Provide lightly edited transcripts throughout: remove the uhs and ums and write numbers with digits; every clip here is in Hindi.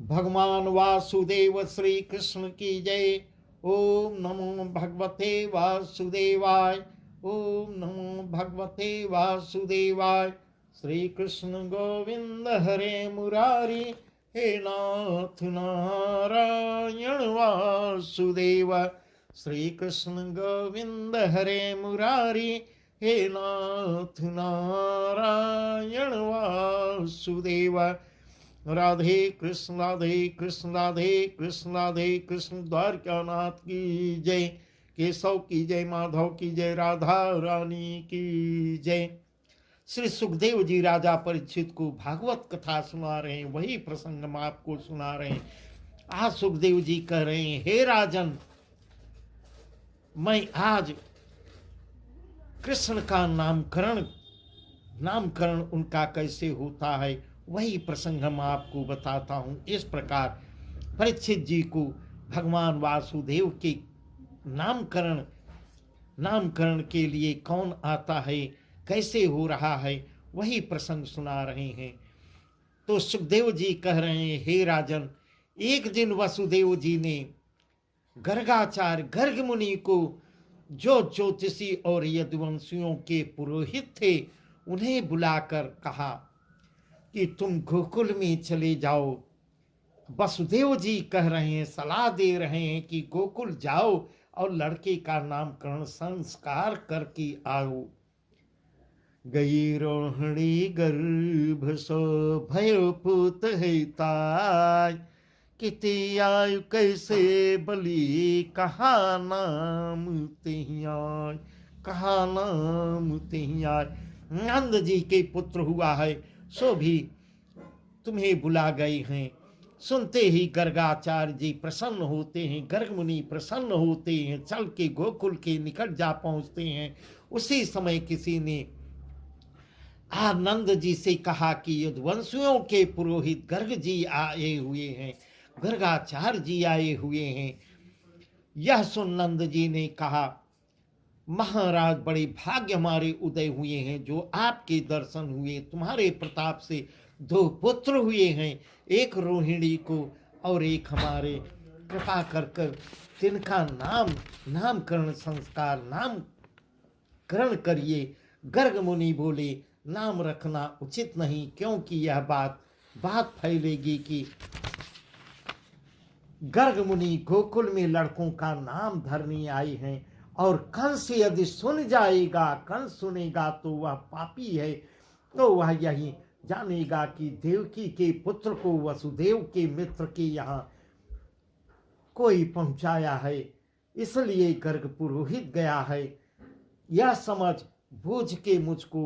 भगवान वासुदेव श्री कृष्ण की जय। ओम नमो भगवते वासुदेवाय। ओम नमो भगवते वासुदेवाय। श्री कृष्ण गोविंद हरे मुरारी, हे नाथ नारायण वासुदेव। श्री कृष्ण गोविंद हरे मुरारी, हे नाथ नारायण वासुदेव। राधे कृष्ण राधे कृष्ण राधे कृष्ण राधे कृष्ण। द्वारकानाथ की जय। केशव की जय, माधव की जय, राधा रानी की जय। श्री सुखदेव जी राजा परीक्षित को भागवत कथा सुना रहे हैं, वही प्रसंग हम आपको सुना रहे हैं। आज सुखदेव जी कह रहे हैं, हे राजन, मैं आज कृष्ण का नामकरण उनका कैसे होता है वही प्रसंग हम आपको बताता हूँ। इस प्रकार परीक्षित जी को भगवान वासुदेव के नामकरण के लिए कौन आता है, कैसे हो रहा है, वही प्रसंग सुना रहे हैं। तो सुखदेव जी कह रहे हैं, हे राजन, एक दिन वसुदेव जी ने गर्गाचार्य गर्ग मुनि को, जो ज्योतिषी और यदुवंशियों के पुरोहित थे, उन्हें बुलाकर कहा कि तुम गोकुल में चले जाओ। वसुदेव जी कह रहे हैं, सलाह दे रहे हैं कि गोकुल जाओ और लड़के का नामकरण संस्कार करके आओ। गई रोहिणी गर्भ सो भयो पुत हिताय, किति आयु कैसे बलि कहा नाम तिहियाय, कहा नाम तिहियाय। नंद जी के पुत्र हुआ है, सो भी तुम्हें बुला गए हैं। सुनते ही गर्गाचार्य जी प्रसन्न होते हैं, गर्ग मुनि प्रसन्न होते हैं, चल के गोकुल के निकट जा पहुंचते हैं। उसी समय किसी ने आनंद जी से कहा कि यदुवंशियों के पुरोहित गर्ग जी आए हुए हैं, गर्गाचार्य जी आए हुए हैं। यह सुन नंद जी ने कहा, महाराज, बड़े भाग्य हमारे उदय हुए हैं जो आपके दर्शन हुए। तुम्हारे प्रताप से 2 पुत्र हुए हैं, एक रोहिणी को और एक हमारे। कृपा कर तिनका नामकरण संस्कार नामकरण करिए। गर्ग मुनि बोले, नाम रखना उचित नहीं, क्योंकि यह बात फैलेगी कि गर्ग मुनि गोकुल में लड़कों का नाम धरने आए हैं, और कंस यदि कंस सुनेगा तो वह पापी है, तो वह यही जानेगा कि देवकी के पुत्र को वसुदेव के मित्र के यहाँ कोई पहुंचाया है, इसलिए गर्ग पुरोहित गया है। यह समझ बूझ के मुझको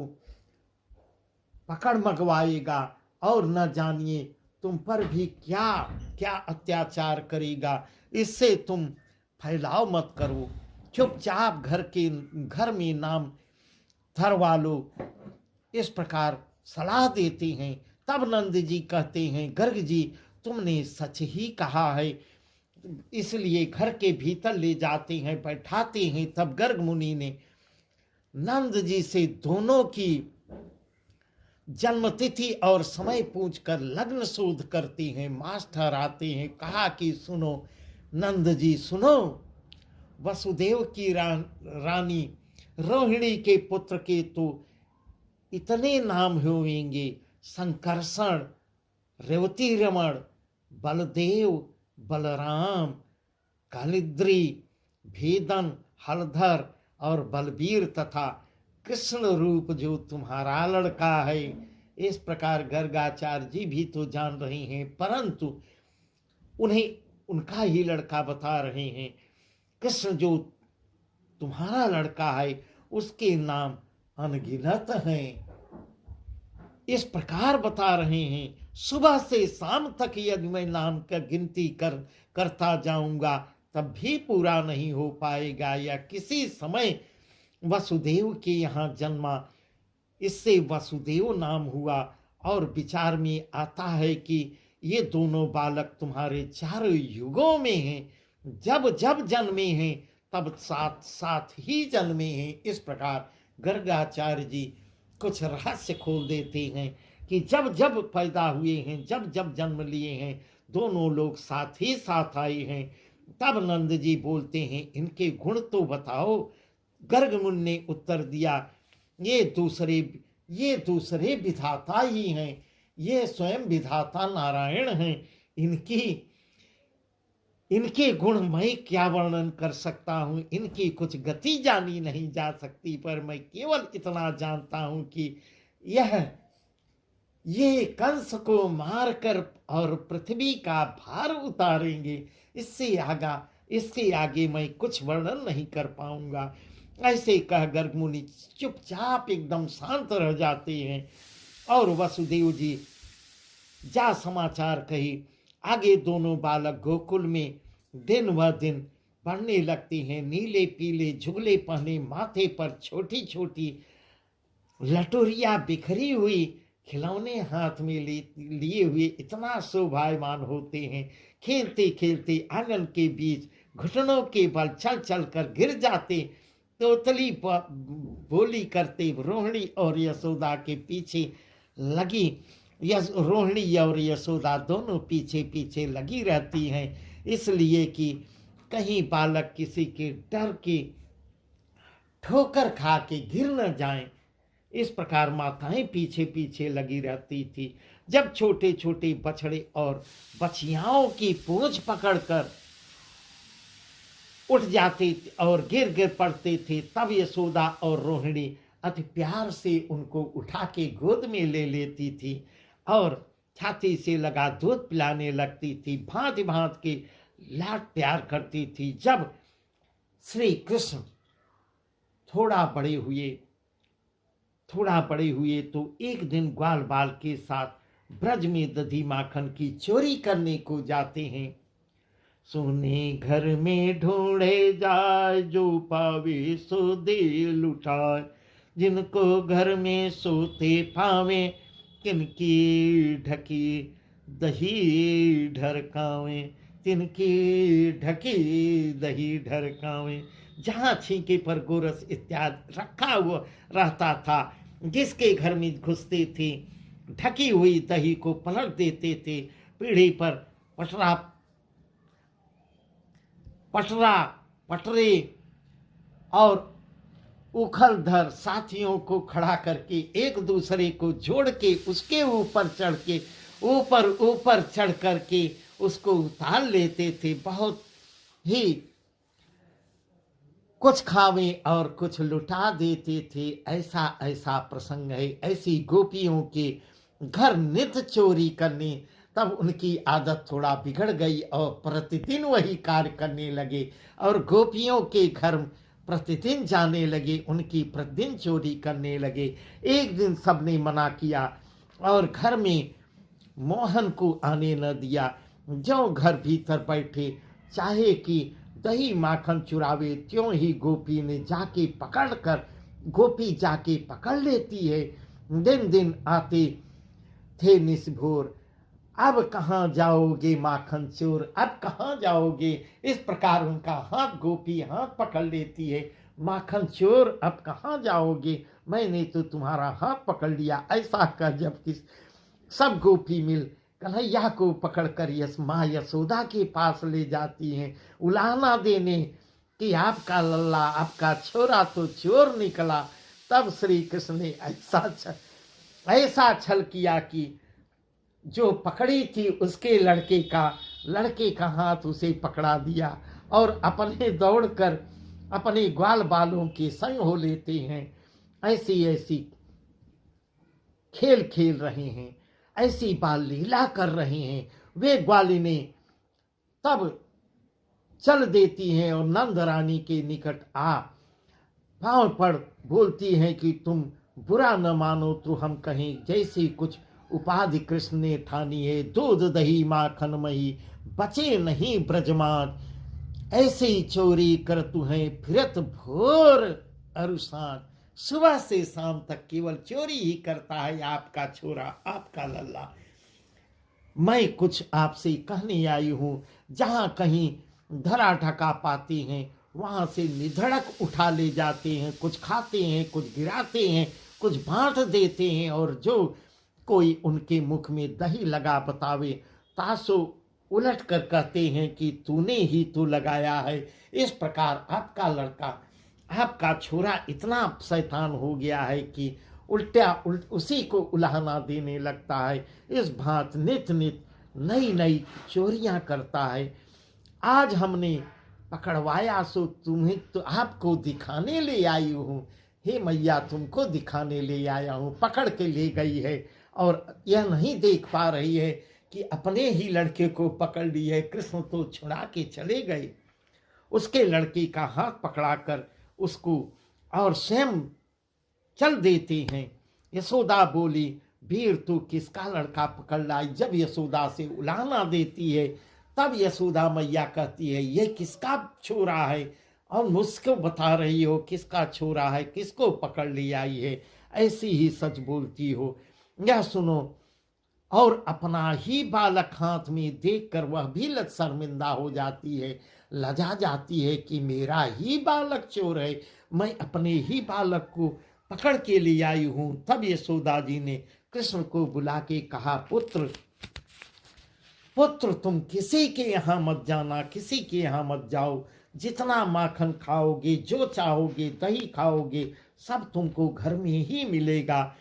पकड़ मंगवाएगा, और न जानिए तुम पर भी क्या क्या अत्याचार करेगा। इससे तुम फैलाव मत करो, चुपचाप घर में नाम धरवा लो। इस प्रकार सलाह देते हैं। तब नंद जी कहते हैं, गर्ग जी, तुमने सच ही कहा है। इसलिए घर के भीतर ले जाते हैं, बैठाते हैं। तब गर्ग मुनि ने नंद जी से दोनों की जन्मतिथि और समय पूछकर लग्न शोध करते हैं। मास्टर आते हैं, कहा कि सुनो नंद जी, सुनो, वसुदेव की रानी रोहिणी के पुत्र के तो इतने नाम होंगे, संकर्षण, रेवती रमण, बलदेव, बलराम, कालिद्री, भेदन, हलधर और बलबीर, तथा कृष्ण रूप जो तुम्हारा लड़का है। इस प्रकार गर्गाचार्य जी भी तो जान रहे हैं, परंतु उन्हें उनका ही लड़का बता रहे हैं। कृष्ण जो तुम्हारा लड़का है उसके नाम अनगिनत हैं। इस प्रकार बता रहे हैं। सुबह से शाम तक यदि मैं नाम का गिनती करता जाऊंगा तब भी पूरा नहीं हो पाएगा। या किसी समय वसुदेव के यहाँ जन्मा, इससे वसुदेव नाम हुआ। और विचार में आता है कि ये दोनों बालक तुम्हारे 4 युगों में हैं, जब जब जन्मे हैं तब साथ साथ ही जन्मे हैं। इस प्रकार गर्गाचार्य जी कुछ रहस्य खोल देते हैं। कि जब जब पैदा हुए हैं, जब जब जन्म लिए हैं, दोनों लोग साथ ही साथ आए हैं। तब नंद जी बोलते हैं, इनके गुण तो बताओ। गर्ग मुनि ने उत्तर दिया, ये दूसरे विधाता ही हैं, ये स्वयं विधाता नारायण हैं। इनके गुण मैं क्या वर्णन कर सकता हूँ, इनकी कुछ गति जानी नहीं जा सकती, पर मैं केवल इतना जानता हूँ कि ये कंस को मारकर और पृथ्वी का भार उतारेंगे। इससे आगे मैं कुछ वर्णन नहीं कर पाऊंगा। ऐसे कह गर्ग मुनि चुपचाप एकदम शांत रह जाते हैं। और वसुदेव जी जा समाचार कही। आगे दोनों बालक गोकुल में दिन व दिन बढ़ने लगते हैं। नीले पीले झुगले पहने, माथे पर छोटी छोटी लटोरिया बिखरी हुई, खिलौने हाथ में लिए हुए इतना शोभायमान होते हैं। खेलते खेलते आंगन के बीच घुटनों के बल चल चल कर गिर जाते। तोतली बोली करते रोहिणी और यशोदा के पीछे लगी। रोहिणी और यशोदा दोनों पीछे पीछे लगी रहती हैं, इसलिए कि कहीं बालक किसी के डर के ठोकर खा के गिर न जाएं। इस प्रकार माताएं पीछे पीछे लगी रहती थी। जब छोटे छोटे बछड़े और बछियाओं की पूंछ पकड़कर उठ जाते और गिर गिर पड़ते थे, तब यशोदा और रोहिणी अति प्यार से उनको उठा के गोद में ले लेती थी और छाती से लगा दूध पिलाने लगती थी। भांति भांति के लाड प्यार करती थी। जब श्री कृष्ण थोड़ा बड़े हुए तो एक दिन ग्वाल बाल के साथ ब्रज में दधी माखन की चोरी करने को जाते हैं। सोने घर में ढूंढे जाए, जो पावे सो दे लुटाए। जिनको घर में सोते पावे, किनकी ढकी दही ढरकावे। तिनकी ढकी दही ढरकावे। जहाँ छींके पर गोरस इत्यादि रखा हुआ रहता था, जिसके घर में घुसते थे, ढकी हुई दही को पलट देते थे। पीढ़ी पर पटरे और उखलधर साथियों को खड़ा करके एक दूसरे को जोड़ के उसके ऊपर चढ़ करके उसको उतार लेते थे। बहुत ही कुछ खावे और कुछ लुटा देते थे। ऐसा प्रसंग है। ऐसी गोपियों के घर नित्य चोरी करने, तब उनकी आदत थोड़ा बिगड़ गई और प्रतिदिन वही कार्य करने लगे और गोपियों के घर प्रतिदिन जाने लगे, उनकी प्रतिदिन चोरी करने लगे। एक दिन सबने मना किया और घर में मोहन को आने न दिया। जो घर भीतर बैठे चाहे कि दही माखन चुरावे, त्यों ही गोपी जाके पकड़ लेती है। दिन दिन आते थे निस्भोर, अब कहाँ जाओगे माखन चोर, अब कहाँ जाओगे। इस प्रकार उनका गोपी हाथ पकड़ लेती है। माखन चोर, अब कहाँ जाओगे, मैंने तो तुम्हारा हाथ पकड़ लिया। ऐसा कर जब कि सब गोपी मिल कन्हैया को पकड़कर माँ यशोदा के पास ले जाती हैं, उलाहना देने कि आपका लल्ला, आपका छोरा तो चोर निकला। तब श्री कृष्ण ने ऐसा छल किया कि जो पकड़ी थी उसके लड़के का हाथ उसे पकड़ा दिया और अपने दौड़कर अपने ग्वाल बालों के संग हो लेते हैं। ऐसी खेल खेल रहे हैं, ऐसी बाल लीला कर रहे हैं। वे ग्वालिने तब चल देती हैं और नंद रानी के निकट पांव पड़ बोलती हैं कि तुम बुरा न मानो तो हम कहें, जैसी कुछ उपाधि कृष्ण ने ठानी है। दूध दही माखन मही, बचे नहीं ब्रजमान। ऐसे ही चोरी कर तुम्हें फिरत भोर अरुसान। सुबह से शाम तक केवल चोरी ही करता है आपका छोरा, आपका लल्ला। मैं कुछ आपसे कहने आई हूँ, जहाँ कहीं धरा ढका पाते हैं वहाँ से निधड़क उठा ले जाते हैं। कुछ खाते हैं, कुछ गिराते हैं, कुछ बांट देते हैं और जो कोई उनके मुख में दही लगा बतावे, तासो उलट कर कहते हैं कि तूने ही तो लगाया है। इस प्रकार आपका लड़का, आपका छोरा इतना शैतान हो गया है कि उसी को उलाहना देने लगता है। इस भांत नित नित नई नई चोरियां करता है। आज हमने पकड़वाया सो तुम्हें तो आपको दिखाने ले आई हूँ। हे मैया, तुमको दिखाने ले आया हूँ। पकड़ के ले गई है और यह नहीं देख पा रही है कि अपने ही लड़के को पकड़ ली है। कृष्ण तो छुड़ा के चले गए। उसके लड़के का हाथ पकड़ाकर उसको और स्वयं चल देते हैं। यशोदा बोली, वीर तू किसका लड़का पकड़ लाई? जब यशोदा से उलाहना देती है तब यशोदा मैया कहती है, ये किसका छोरा है? और मुझको बता रही हो किसका छोरा है, किसको पकड़ ले आई है? ऐसी ही सच बोलती हो। यह सुनो। और अपना ही बालक हाथ में देखकर वह भी शर्मिंदा हो जाती है, लजा जाती है कि मेरा ही बालक चोर है, मैं अपने ही बालक को पकड़ के ले आई हूं। तब यशोदा जी ने कृष्ण को बुला के कहा, पुत्र पुत्र तुम किसी के यहाँ मत जाना, किसी के यहाँ मत जाओ। जितना माखन खाओगे, जो चाहोगे, दही खाओगे, सब तुमको घर में ही मिलेगा।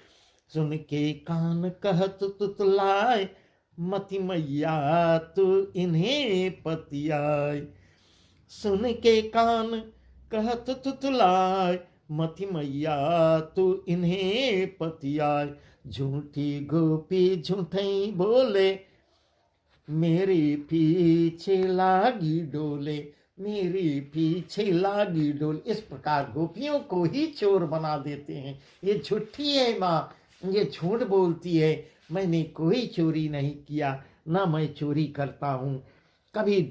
सुन के कान कहत तुतलाए, मति मैया तू इन्हें पतियाए। सुन के कान कहत तुतलाए, मति मैया तू इन्हें पतियाए। झूठी गोपी झूठई बोले, मेरे पीछे लागी डोले, मेरे पीछे लागी डोल। इस प्रकार गोपियों को ही चोर बना देते हैं। ये झूठी है माँ, ये झूठ बोलती है, मैंने कोई चोरी नहीं किया, ना मैं चोरी करता हूँ। कभी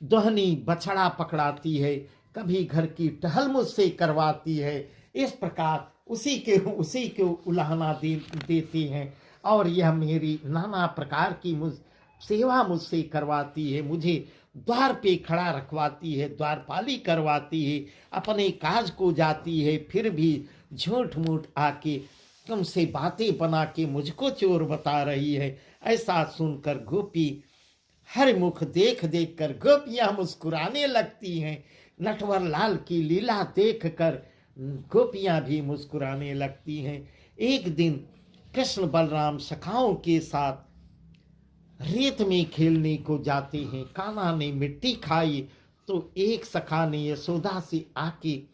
दोहनी बछड़ा पकड़ाती है, कभी घर की टहल मुझसे करवाती है। इस प्रकार उसी के उलाहना देती हैं और यह मेरी नाना प्रकार की सेवा मुझसे करवाती है। मुझे द्वार पे खड़ा रखवाती है, द्वारपाली करवाती है, अपने काज को जाती है, फिर भी झूठ मूठ आके तुमसे बातें बना के मुझको चोर बता रही है। ऐसा सुनकर गोपी हर मुख देख देख कर गोपियां मुस्कुराने लगती हैं। नटवर लाल की लीला देखकर गोपियां भी मुस्कुराने लगती हैं। एक दिन कृष्ण बलराम सखाओं के साथ रेत में खेलने को जाते हैं। कान्हा ने मिट्टी खाई तो एक सखा ने यशोदा से आके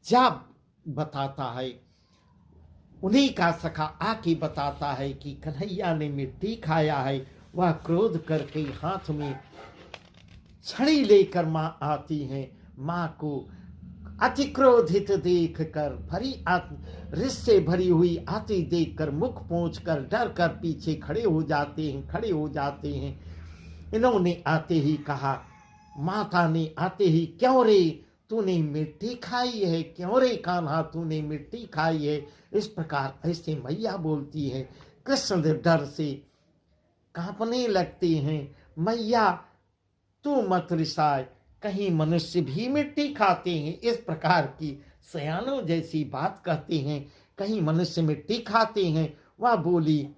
जा बताता है, उन्हीं का सखा आके बताता है कि कन्हैया ने मिट्टी खाया है। वह क्रोध करके हाथ में छड़ी लेकर माँ आती हैं। माँ को अति क्रोधित देख कर रिस से भरी हुई आती देखकर मुख पोंछ कर डर कर पीछे खड़े हो जाते हैं। इन्होंने आते ही कहा, माता ने आते ही, क्यों रे तूने मिट्टी खाई है, क्यों रे कान्हा तूने मिट्टी खाई है? इस प्रकार ऐसे मैया बोलती है। कृष्ण डर से कांपने लगते हैं। मैया तू मत रिसाए, कहीं मनुष्य भी मिट्टी खाते हैं? इस प्रकार की सयानों जैसी बात कहते हैं, कहीं मनुष्य मिट्टी खाते हैं? वह बोली,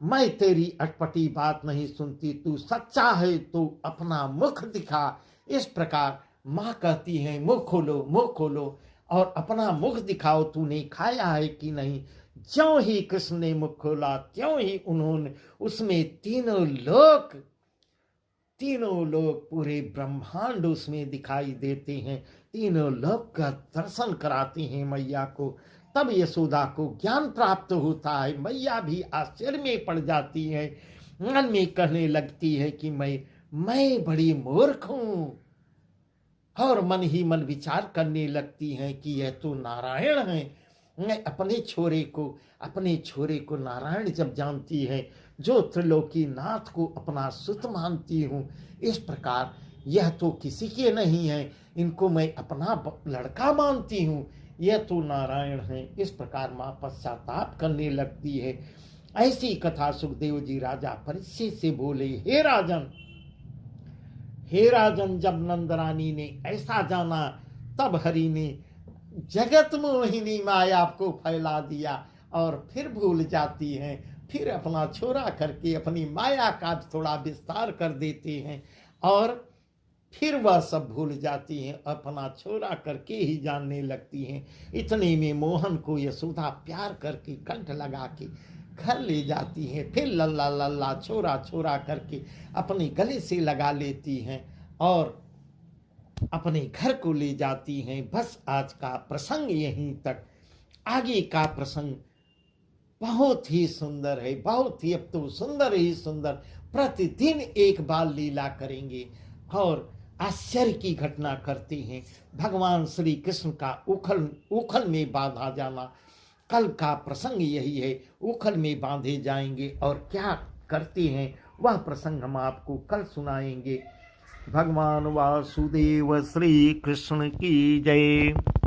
मैं तेरी अटपटी बात नहीं सुनती, तू सच्चा है तो अपना मुख दिखा। इस प्रकार माँ कहती है, मुख खोलो और अपना मुख दिखाओ, तूने खाया है कि नहीं। ज्यों ही कृष्ण ने मुख खोला त्यों ही उन्होंने उसमें तीनों लोग पूरे ब्रह्मांड उसमें दिखाई देते हैं। तीनों लोग का दर्शन कराते हैं मैया को। तब यशोदा को ज्ञान प्राप्त होता है। मैया भी आश्चर्य में पड़ जाती है, मन में कहने लगती है कि मैं बड़ी मूर्ख हूँ, और मन ही मन विचार करने लगती हैं कि यह तो नारायण है। मैं अपने छोरे को नारायण जब जानती है, जो त्रिलोकी नाथ को अपना सुत मानती हूँ, इस प्रकार यह तो किसी के नहीं है, इनको मैं अपना लड़का मानती हूँ, यह तो नारायण है। इस प्रकार माँ पश्चाताप करने लगती है। ऐसी कथा सुखदेव जी राजा परीक्षित से बोले, हे राजन, जब नंदरानी ने ऐसा जाना तब हरि ने जगत मोहिनी माया को फैला दिया और फिर भूल जाती हैं, फिर अपना छोरा करके अपनी माया का थोड़ा विस्तार कर देते हैं और फिर वह सब भूल जाती हैं, अपना छोरा करके ही जानने लगती हैं। इतने में मोहन को यशोदा प्यार करके कंठ लगा के घर ले जाती हैं, फिर लल्ला लल्ला छोरा छोरा करके अपने गले से लगा लेती हैं और अपने घर को ले जाती हैं। बस आज का प्रसंग यहीं तक। आगे का प्रसंग बहुत ही सुंदर है, बहुत ही अब तो सुंदर ही सुंदर। प्रतिदिन एक बार लीला करेंगे और आश्चर्य की घटना करते हैं। भगवान श्री कृष्ण का उखल में बांधा जाना, कल का प्रसंग यही है। उखल में बांधे जाएंगे और क्या करते हैं वह प्रसंग हम आपको कल सुनाएंगे। भगवान वासुदेव श्री कृष्ण की जय।